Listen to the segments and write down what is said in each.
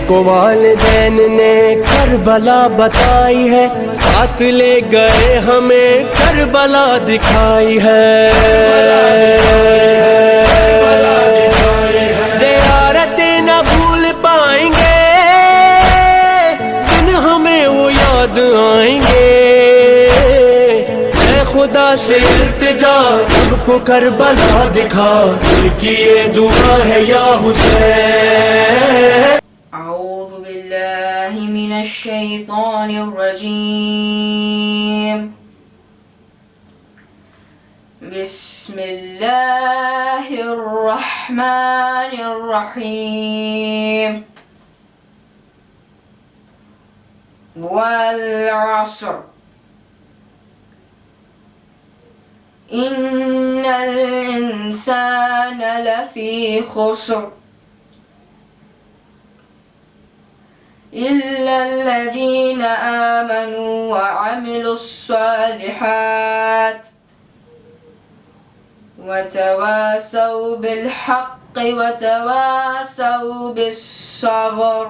کو والدین نے کربلا بتائی ہے، ساتھ لے گئے ہمیں کربلا دکھائی ہے، زیارت نہ بھول پائیں گے، دن ہمیں وہ یاد آئیں گے، اے خدا سے التجا ہم کو کربلا دکھا، دل کی یہ دعا ہے یا حسین۔ اعوذ باللہ من الشیطان الرجیم، بسم اللہ الرحمن الرحیم، والعصر ان الانسان لفی خسر الا الذین آمنوا وعملوا الصالحات وتواصوا بالحق وتواصوا بالصبر،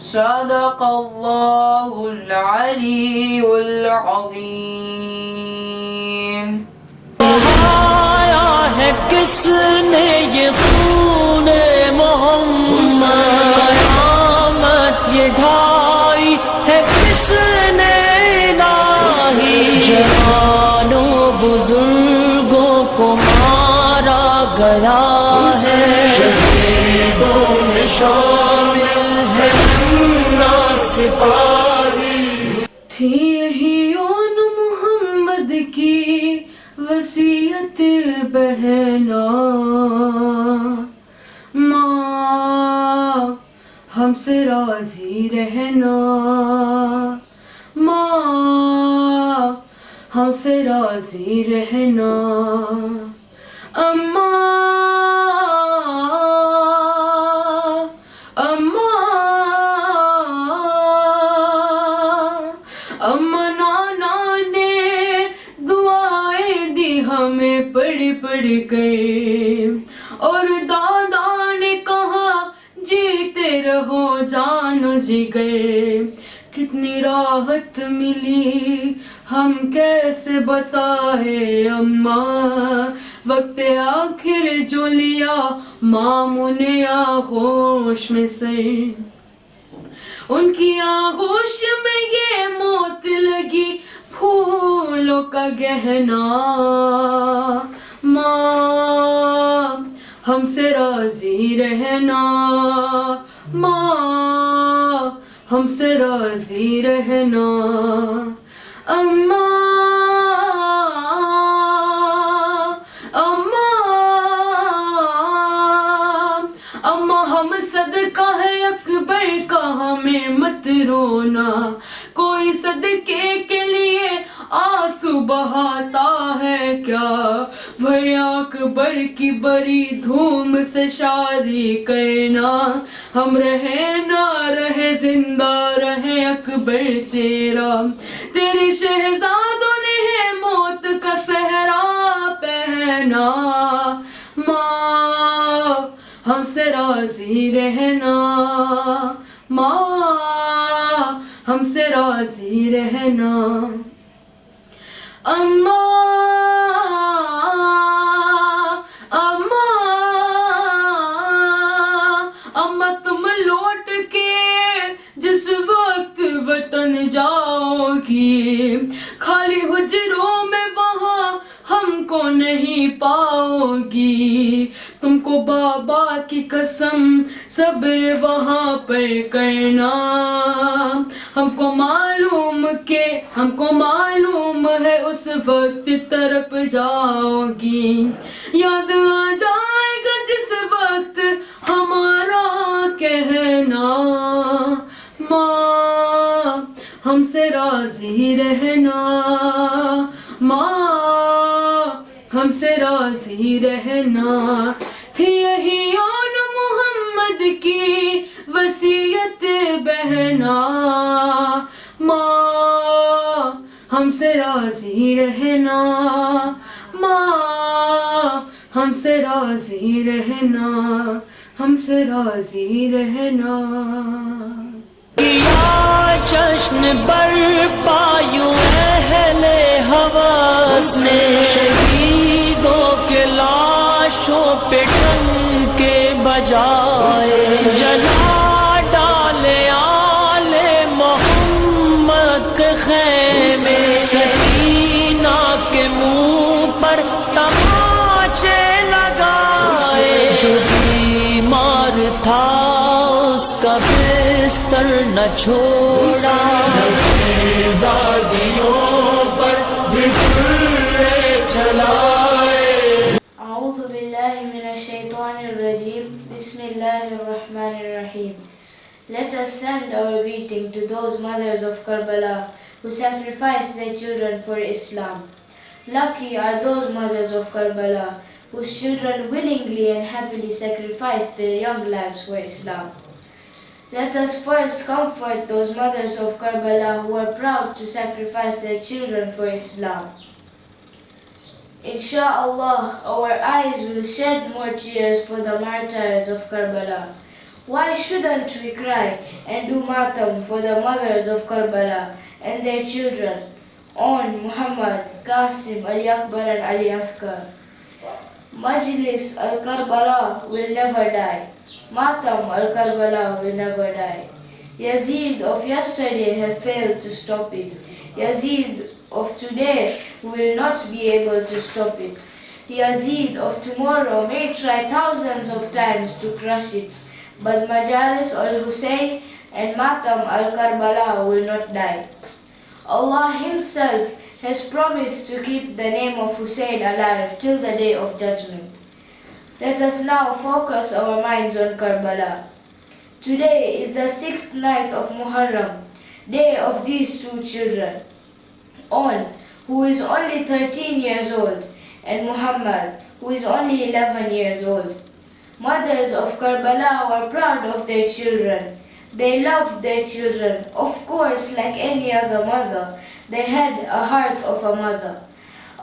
صدق اللہ العلی العظیم۔ آیا ہے کس نے یہ خون محمد، قیامت یہ ڈھائی ہے کس نے الہی، جوانوں بزرگوں کو مارا گیا ہے، شہیدوں میں شامل ہے سپاہی۔ تھی یہی اون محمد کی وصیت بہنا، ماں ہم سے راضی رہنا، ماں ہم سے راضی رہنا، اماں نانا نے دعائیں دی ہمیں پڑھ پڑھ کر، اور دادا نے کہا جیتے رہو جانو جگر، کتنی راحت ملی ہم کیسے بتائے اماں، وقت آخر جو لیا ماموں نے آغوش میں سر، ان کی آغوش میں یہ موت لگی پھولوں کا گہنا، ماں ہم سے راضی رہنا، ماں ہم سے راضی رہنا، اماں اماں ہم صدقہ ہے اکبر کا ہمیں مت رونا، کوئی صدقے کے لیے آنسو بہاتا ہے کیا، بھیا اکبر کی بڑی دھوم سے شادی کرنا، ہم رہے نہ رہے زندہ رہے اکبر تیرا، تیرے شہزادوں نے ہے موت کا صحرا پہنا، ماں ہم سے راضی رہنا، ماں ہم سے راضی رہنا، اماں اماں تم لوٹ کے جس وقت وطن جاؤ گی، خالی حجروں میں وہاں ہم کو نہیں پاؤ گی، تم کو بابا کی قسم صبر وہاں پر کرنا، ہم کو معلوم ہے اس وقت تڑپ جاؤ گی، یاد آ جائے گا جس وقت ہمارا کہنا، ماں ہم سے راضی رہنا، ماں ہم سے راضی رہنا، تھی یہی اون محمد کی وصیت بہنا، ماں ہم سے راضی رہنا، ماں ہم سے راضی رہنا، हमसे राजी रहना। किया जश्न बरपा यूं अहले हवस ने, शहीदों के लाशों पे टंके बजाए, जला डाले आले मोहम्मद के खैमे, सकीना के मुंह पर तमाचे लगाए, जो बीमार था उसका बिस्तर न छोड़ा, ज़ादियों पर बिखरे चलाए। أعوذ بالله من الشيطان الرجيم. بسم الله الرحمن الرحيم. Let us send our greeting to those mothers of Karbala who sacrificed their children for Islam. Lucky are those mothers of Karbala whose children willingly and happily sacrificed their young lives for Islam. Let us first comfort those mothers of Karbala who are proud to sacrifice their children for Islam. Insha'Allah, our eyes will shed more tears for the martyrs of Karbala. Why shouldn't we cry and do matam for the mothers of Karbala and their children? On Muhammad, Qasim, Ali Akbar and Ali Asghar. Majlis al-Karbala will never die. Matam al-Karbala will never die. Yazid of yesterday have failed to stop it. Yazid of today will not be able to stop it. Yazid of tomorrow may try thousands of times to crush it, but Majalis al-Hussein and Matam al-Karbala will not die. Allah Himself has promised to keep the name of Hussein alive till the day of judgment. Let us now focus our minds on Karbala. Today is the 6th night of Muharram, day of these two children. On, who is only 13 years old, and Muhammad, who is only 11 years old. Mothers of Karbala were proud of their children. They loved their children. Of course, like any other mother, they had a heart of a mother.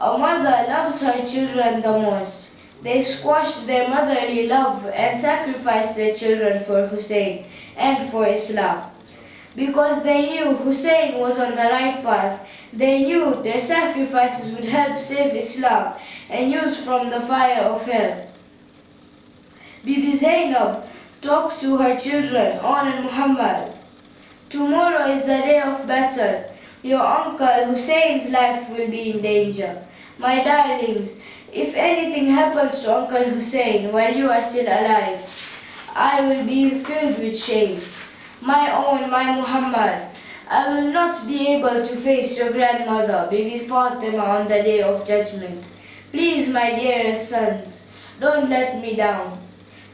A mother loves her children the most. They squashed their motherly love and sacrificed their children for Hussein and for Islam. Because they knew Hussein was on the right path, they knew their sacrifices would help save Islam and use from the fire of hell. Bibi Zainab talked to her children, On and Muhammad. Tomorrow is the day of battle. Your uncle Hussein's life will be in danger. My darlings, if anything happens to Uncle Hussein while you are still alive, I will be filled with shame. My own, my Muhammad, I will not be able to face your grandmother, Bibi Fatima, on the day of judgment. Please, my dearest sons, don't let me down.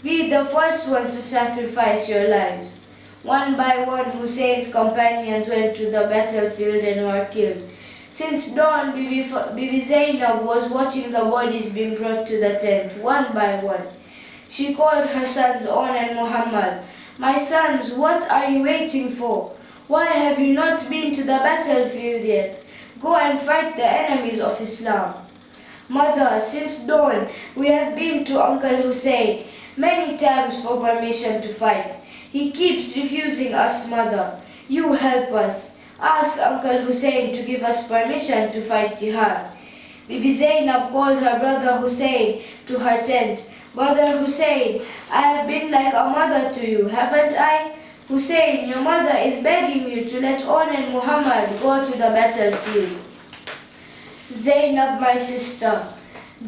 Be the first ones to sacrifice your lives. One by one, Hussein's companions went to the battlefield and were killed. Since dawn, Bibi Zainab was watching the bodies being brought to the tent, one by one. She called her sons On and Muhammad. My sons, what are you waiting for? Why have you not been to the battlefield yet? Go and fight the enemies of Islam. Mother, since dawn, we have been to Uncle Hussein many times for permission to fight. He keeps refusing us, Mother. You help us. Ask Uncle Hussein to give us permission to fight jihad. Bibi Zainab called her brother Hussein to her tent. Brother Hussein, I have been like a mother to you, haven't I? Hussein, your mother is begging you to let On and Muhammad go to the battlefield. Zainab, my sister,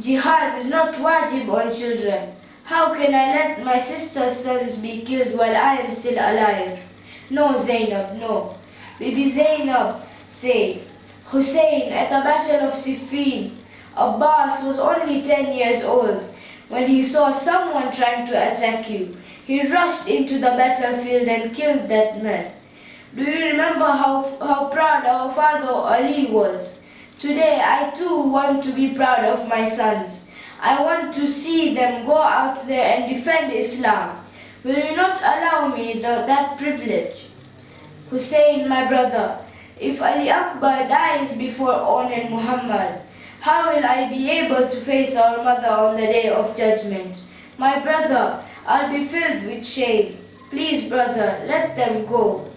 jihad is not wajib on children. How can I let my sister's sons be killed while I am still alive? No, Zainab, no. Bibi Zainab said, Hussein, at the battle of Siffin, Abbas was only 10 years old. When he saw someone trying to attack you, he rushed into the battlefield and killed that man. Do you remember how proud our father Ali was? Today I too want to be proud of my sons. I want to see them go out there and defend Islam. Will you not allow me that privilege? Hussein, my brother, if Ali Akbar dies before On and Muhammad, how will I be able to face our mother on the day of judgment? My brother, I'll be filled with shame. Please, brother, let them go.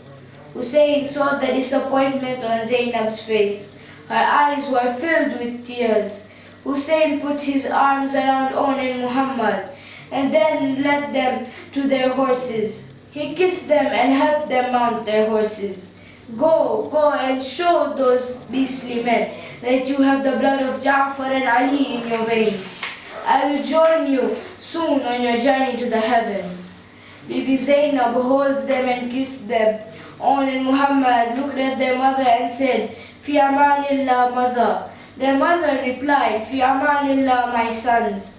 Hussein saw the disappointment on Zainab's face. Her eyes were filled with tears. Hussein put his arms around Own and Muhammad and then led them to their horses. He kissed them and helped them mount their horses. Go and show those beastly men that you have the blood of Ja'far and Ali in your veins. I will join you soon on your journey to the heavens. Bibi Zainab holds them and kissed them. Own and Muhammad looked at their mother and said, Fi amanillah, mother. Their mother replied, Fi amanillah, my sons.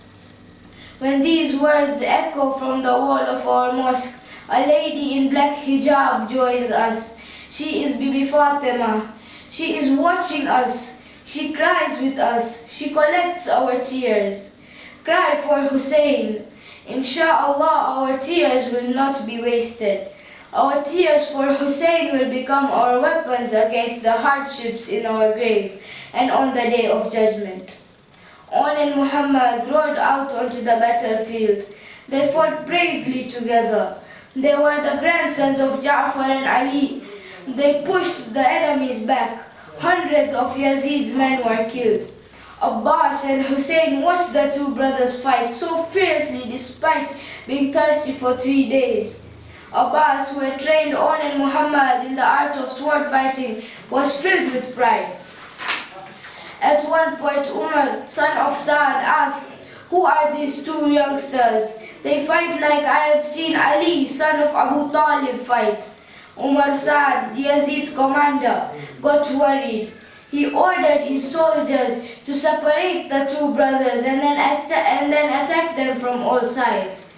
When these words echo from the wall of our mosque, a lady in black hijab joins us. She is Bibi Fatima. She is watching us. She cries with us. She collects our tears. Cry for Hussein. Insha'Allah, our tears will not be wasted. Our tears for Hussein will become our weapons against the hardships in our grave and on the day of judgment. Own and Muhammad rode out onto the battlefield. They fought bravely together. They were the grandsons of Ja'far and Ali. They pushed the enemies back. Hundreds of Yazid's men were killed. Abbas and Hussein watched the two brothers fight so fiercely despite being thirsty for 3 days. Abbas, who had trained Own and Muhammad in the art of sword fighting, was filled with pride. At one point, Umar, son of Saad, asked, Who are these two youngsters? They fight like I have seen Ali, son of Abu Talib, fight. Umar Saad, Yazid's commander, got worried. He ordered his soldiers to separate the two brothers and then attack them from all sides.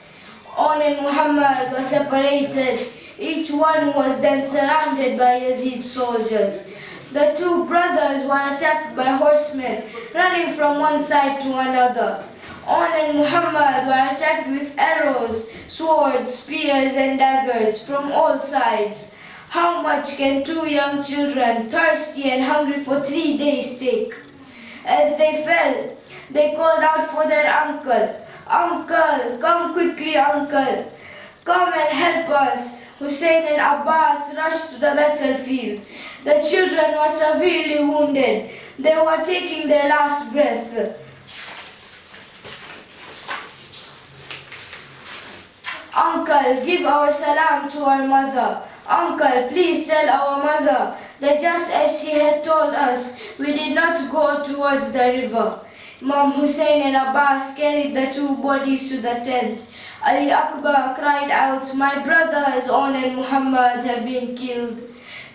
Own and Muhammad were separated. Each one was then surrounded by Yazid's soldiers. The two brothers were attacked by horsemen, running from one side to another. Own and Muhammad were attacked with arrows, swords, spears and daggers from all sides. How much can two young children, thirsty and hungry for 3 days, take? As they fell, they called out for their uncle. Uncle, come quickly, uncle. Come and help us. Hussein and Abbas rushed to the battlefield. The children were severely wounded. They were taking their last breath. Uncle, give our salam to our mother. Uncle, please tell our mother that just as she had told us, we did not go towards the river. Imam Hussein and Abbas carried the two bodies to the tent. Ali Akbar cried out, My brothers, Own and Muhammad have been killed.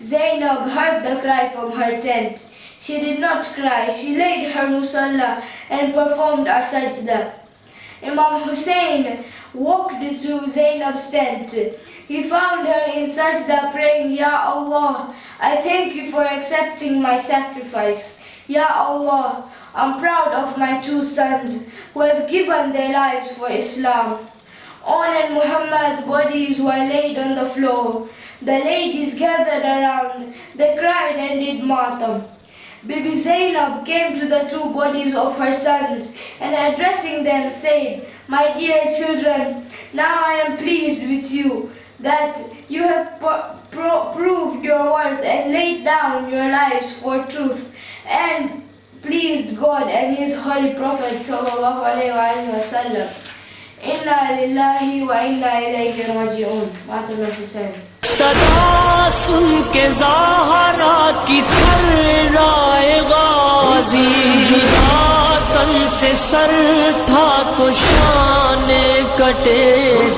Zainab heard the cry from her tent. She did not cry. She laid her musalla and performed a sajda. Imam Hussein walked to Zainab's tent. He found her in sajda praying, Ya Allah, I thank you for accepting my sacrifice. Ya Allah, I'm proud of my two sons who have given their lives for Islam. Own and Muhammad's bodies were laid on the floor. The ladies gathered around. They cried and did matam. Bibi Zainab came to the two bodies of her sons and addressing them said, My dear children, now I am pleased with you that you have proved your worth and laid down your lives for truth and pleased God and His Holy Prophet sallallahu alaihi wasallam. Inna lillahi wa inna ilayhi raji'un. Matam Hussein. सदा सुन के ज़हरा की थर्राए गाज़ी जुदा तन से sir था तो शान कटे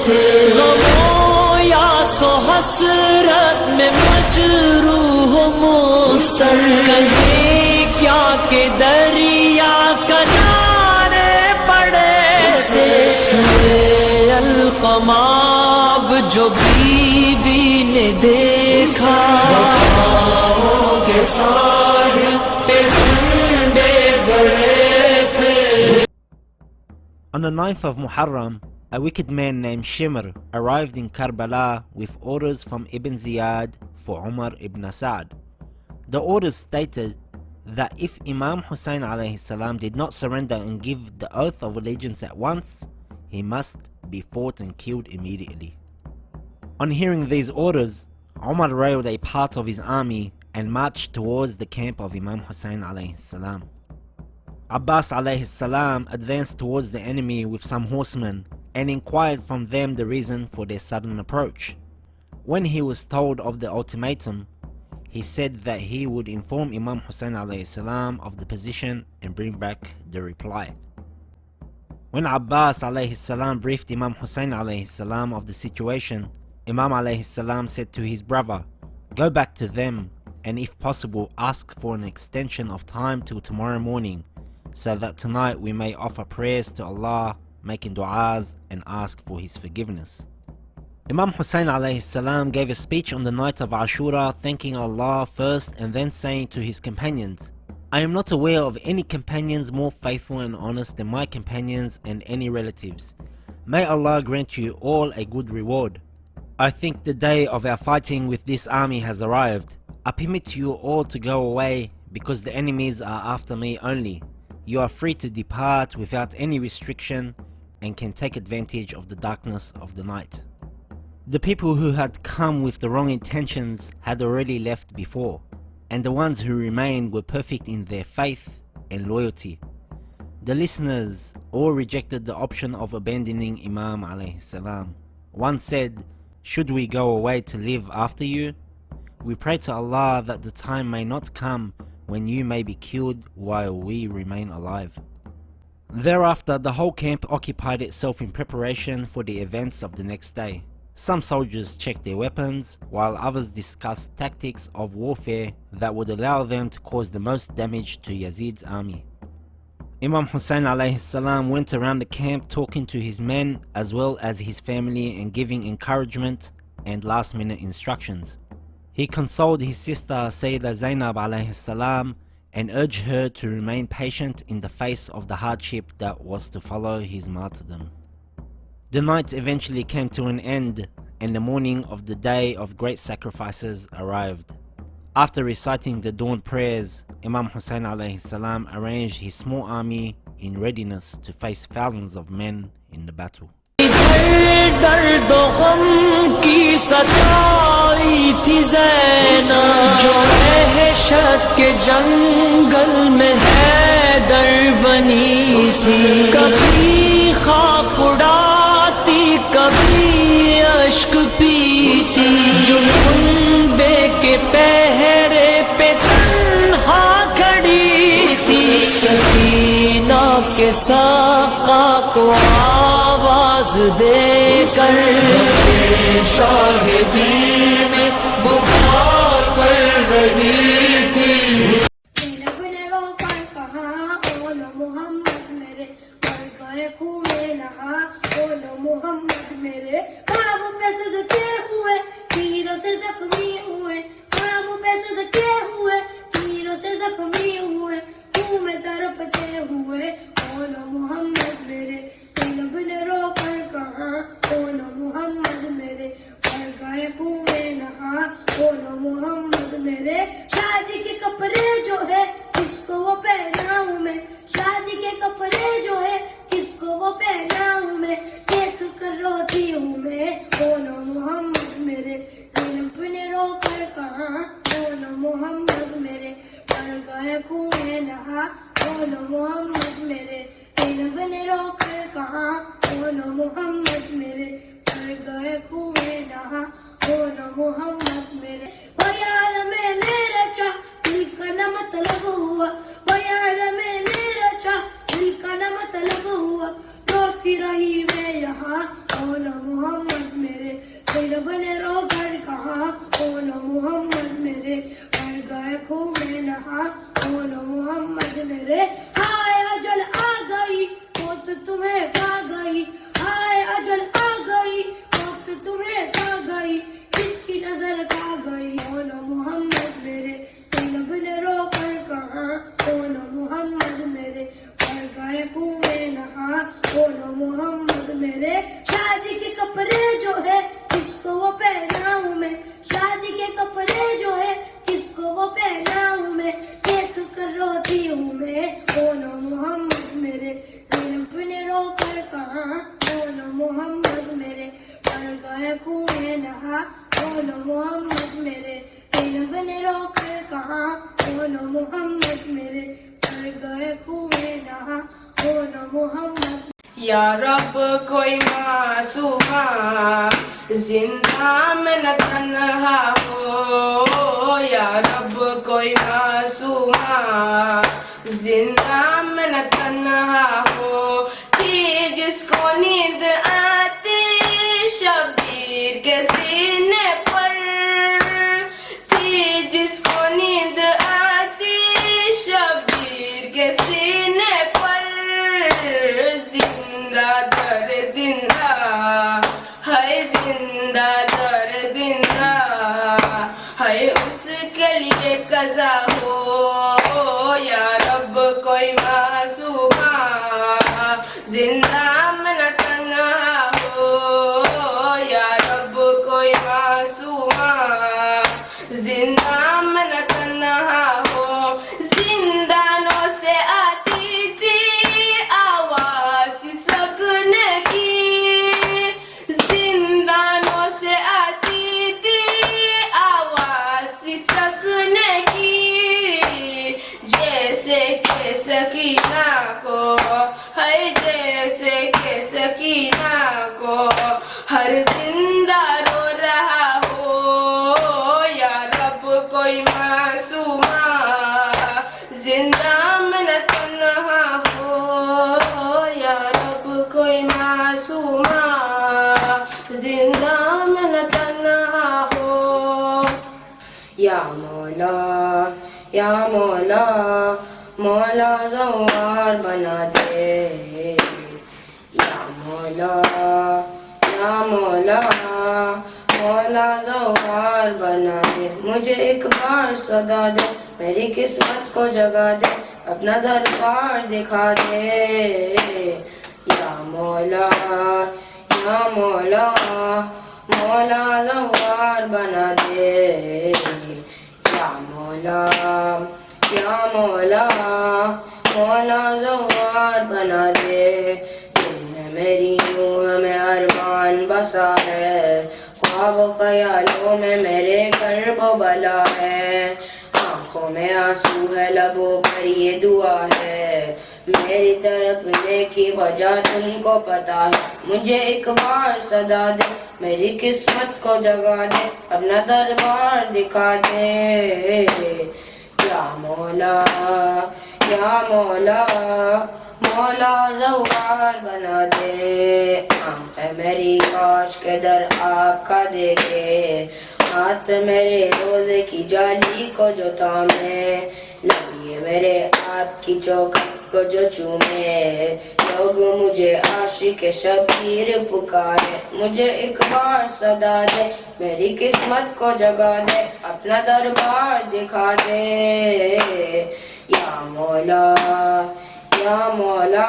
से गमों या सो हसरत में मजरूह मुस्तर कहे क्या के दरिया किनारे पड़े से अलक़माब जो बीबी ने देखा वफ़ाओं के साहिल पे झंडे गड़े थे. On the 9th of Muharram, a wicked man named Shimr arrived in Karbala with orders from Ibn Ziyad for Umar ibn Sa'd. The orders stated that if Imam Hussein alayhi salam did not surrender and give the oath of allegiance at once, he must be fought and killed immediately. On hearing these orders, Umar railed a part of his army and marched towards the camp of Imam Hussein alayhi salam. Abbas alayhi salam advanced towards the enemy with some horsemen and inquired from them the reason for their sudden approach. When he was told of the ultimatum, he said that he would inform Imam Hussein alayhi salam of the position and bring back the reply. When Abbas alayhi salam briefed Imam Hussein alayhi salam of the situation, Imam alayhi salam said to his brother, "Go back to them and if possible ask for an extension of time till tomorrow morning, so that tonight we may offer prayers to Allah, making du'as and ask for his forgiveness." Imam Hussein alayhi salam gave a speech on the night of Ashura, thanking Allah first and then saying to his companions, "I am not aware of any companions more faithful and honest than my companions and any relatives. May Allah grant you all a good reward. I think the day of our fighting with this army has arrived. I permit you all to go away because the enemies are after me only. You are free to depart without any restriction and can take advantage of the darkness of the night." The people who had come with the wrong intentions had already left before, and the ones who remained were perfect in their faith and loyalty. The listeners all rejected the option of abandoning Imam alayhi salam. One said, "Should we go away to live after you? We pray to Allah that the time may not come when you may be killed while we remain alive." Thereafter, the whole camp occupied itself in preparation for the events of the next day. Some soldiers checked their weapons, while others discussed tactics of warfare that would allow them to cause the most damage to Yazid's army. Imam Hussein alayhi salam went around the camp talking to his men as well as his family and giving encouragement and last-minute instructions. He consoled his sister Sayyidah Zainab alayhi salam and urged her to remain patient in the face of the hardship that was to follow his martyrdom. The night eventually came to an end and the morning of the day of great sacrifices arrived. After reciting the dawn prayers, Imam Hussein alayhi salam arranged his small army in readiness to face thousands of men in the battle. درد و غم کی ستائی تھی زینب جو وحشت کے جنگل میں حیدر بنی تھی کبھی خاک اڑاتی کبھی اشک پیتی جو کنبے کے پہرے پہ تنہا کھڑی تھی سکینہ کے ساقہ کو آواز دے کر شاہدی میں بخار کر رہی تھی. زینب نے رو کر کہا او نو محمد میرے مر گئے خوں میں نہا او نو محمد میرے کعب پہ صدقے ہوئے تیروں سے زخمی ہوئے کعب پہ صدقے ہوئے تیروں سے زخمی ہوئے خوں میں تڑپتے ہوئے او نو محمد میرے. زینب نے رو کر کہا او نو محمد میرے مر گئے خوں میں نہا او نو محمد میرے. شادی کے کپڑے جو ہے کس کو وہ پہناؤں میں شادی کے کپڑے جو ہے کس کو وہ پہناؤں میں دیکھ کر روتی ہوں میں او نو محمد میرے. زینب نے رو کر کہا او نو محمد میرے مر گئے خوں میں نہا او نو محمد میرے. زینب نے رو کر کہا او نو محمد میرے مر گئے خوں میں نہا او نو محمد میرے. بیان میں نے رچا دل کا نہ مطلب ہوا بیان میں نے رچا دل کا نہ مطلب ہوا روتی رہی میں یہاں او نو محمد میرے. زینب نے رو کر کہا او نو محمد میرے مر گئے خوں میں نہا او نو محمد میرے. ہائے اجل آ گئی موت تمہیں پا گئی ہائے اجل آ گئی موت تمہیں پا گئی کس کی نظر کھا گئی او نو محمد میرے. زینب نے رو کر کہا او نو محمد میرے مر گئے خوں میں نہا او نو محمد میرے. شادی کے کپڑے جو ہے کس کو وہ پہناؤں میں شادی کے کپڑے جو ہے کس کو وہ پہناؤں میں دیکھ کر روتی ہوں میں او نو محمد میرے. زینب نے رو کر کہا او نو محمد گئے کنویں نہا بولو محمد میرے زینب نے روک کہاں بولو محمد میرے مر گئے کنویں نہا بولو محمد یا رب کوئی معصومہ زندہ میں نہ تنہا ہو یا رب کوئی معصومہ زندہ میں نہ تنہا ہو کہ جس کو نیند آتی شبیر کے سینے پر تھی جس کو نیند آتی شبیر کے سینے پر زندہ در زندہ ہے زندہ در زندہ ہے اس کے لیے قضا ہو یا رب کوئی معصومہ زندہ میں نہ تنہا ہو یا رب کوئی معصومہ زندہ میں نہ تنہا ہو زندانوں سے آتی تھی آواز سکنے کی زندانوں سے آتی تھی آواز سکنے کی جیسے کہ سکینہ کو ہے جیسے کہ سکینہ کو ہر زندہ رو رہا ہو یا رب کوئی معصومہ زندہ میں نہ تنہا ہو یا رب کوئی معصومہ زندہ میں نہ تنہا ہو یا مولا یا مولا مولا زوار بنا دے یا مولا یا مولا مولا زوار بنا دے مجھے ایک بار صدا دے میری قسمت کو جگا دے اپنا دربار دکھا دے یا مولا یا مولا مولا زوار بنا دے یا مولا یا مولا مولا زوار بنا دے دل میں میری یوں ہمیں ارمان بسا ہے خواب و خیالوں میں میرے کرب و بلا ہے آنکھوں میں آنسو ہے لبوں پر یہ دعا ہے میری طرف ملے کی وجہ تم کو پتا ہے مجھے ایک بار صدا دے میری قسمت کو جگا دے اپنا دربار دکھا دے یا مولا یا مولا مولا زوار بنا دے آنکھ ہے میری کاش کے در آپ کا دیکھے ہاتھ میرے روزے کی جالی کو جو تھامے لبیے میرے آپ کی چوکھٹ کو جو چومے لوگ مجھے عاشق شبیر پکارے مجھے ایک بار صدا دے میری قسمت کو جگا دے اپنا دربار دکھا دے یا مولا یا مولا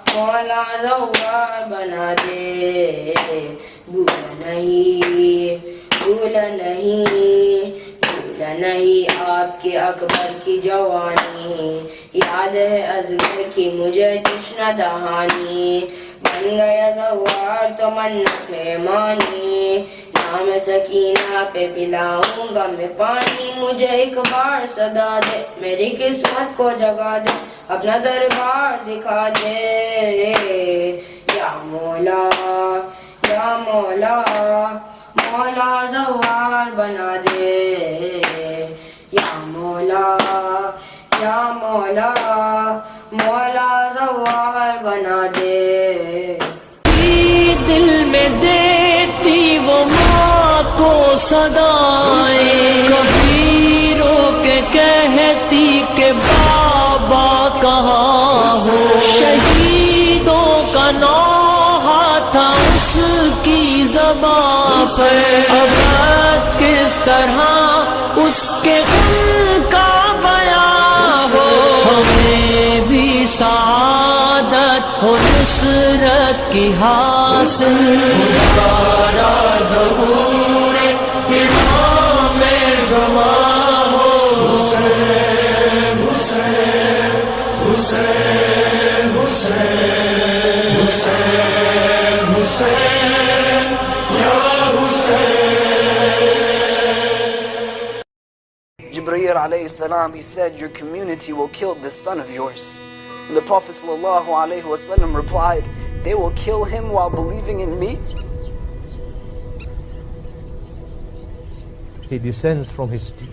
مولا زوار بنا دے بھولا نہیں بھولا نہیں آپ کے اکبر کی جوانی یاد ہے ازغر کی مجھے تشنہ دہانی بن گیا زوار تو منت ہے مانی نام سکینہ پہ پلاؤں گا میں پانی مجھے ایک بار صدا دے میری قسمت کو جگا دے اپنا دربار دکھا دے یا مولا یا مولا مولا زوار بنا دے یا مولا یا مولا مولا زوار بنا دے دل میں دیتی وہ ماں کو صدائیں کبھی رو کے کہتی کہ بابا کہاں ہو شہیدوں کا نوحہ تھا اس کی زبان پر اب کس طرح اس کے غم کا بیان ہو ہمیں بھی سعادت ہو نصرت کی حاصل ہمارا ظہور امام زمان ہو حسین حسین حسین حسین حسین حسین Uzair alayhi salam, he said, your community will kill this son of yours. And the Prophet sallallahu alayhi wasallam replied, they will kill him while believing in me? He descends from his steed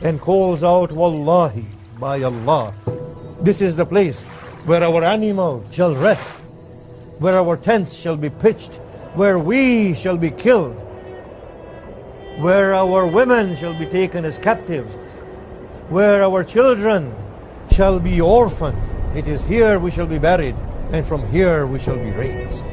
and calls out, Wallahi, by Allah, this is the place where our animals shall rest, where our tents shall be pitched, where we shall be killed, where our women shall be taken as captives, where our children shall be orphaned. It is here we shall be buried, and from here we shall be raised.